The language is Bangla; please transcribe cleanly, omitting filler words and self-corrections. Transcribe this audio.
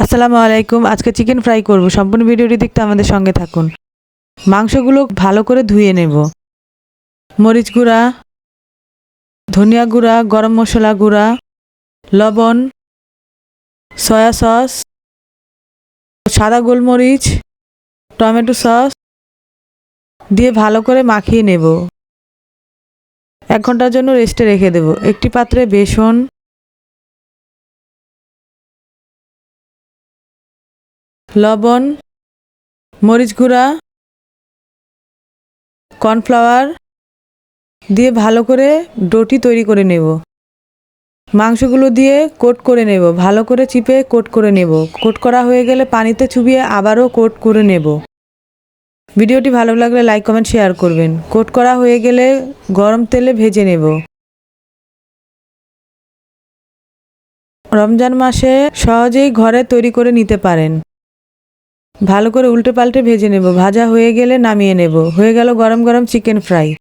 আসসালামু আলাইকুম। আজকে চিকেন ফ্রাই করব। সম্পূর্ণ ভিডিওটি দেখতে আমাদের সঙ্গে থাকুন। মাংসগুলো ভালো করে ধুয়ে নেব। মরিচ গুঁড়া, ধনিয়া গুঁড়া, গরম মশলা গুঁড়া, লবণ, সয়া সস, সাদা গোলমরিচ, টমেটো সস দিয়ে ভালো করে মাখিয়ে নেব। 1 ঘন্টার জন্য রেস্টে রেখে দেব। একটি পাত্রে বেসন, লবণ, মরিচ গুঁড়া, কর্নফ্লাওয়ার দিয়ে ভালো করে ডোটি তৈরি করে নেব। মাংসগুলো দিয়ে কোট করে নেব। ভালো করে চিপে কোট করে নেব। কোট করা হয়ে গেলে পানিতে চুবিয়ে আবারও কোট করে নেব। ভিডিওটি ভালো লাগলে লাইক কমেন্ট শেয়ার করবেন। কোট করা হয়ে গেলে গরম তেলে ভেজে নেব। রমজান মাসে সহজেই ঘরে তৈরি করে নিতে পারেন। ভালো করে উল্টে পাল্টে ভেজে নেব। ভাজা হয়ে গেলে নামিয়ে নেব। হয়ে গেল গরম গরম চিকেন ফ্রাই।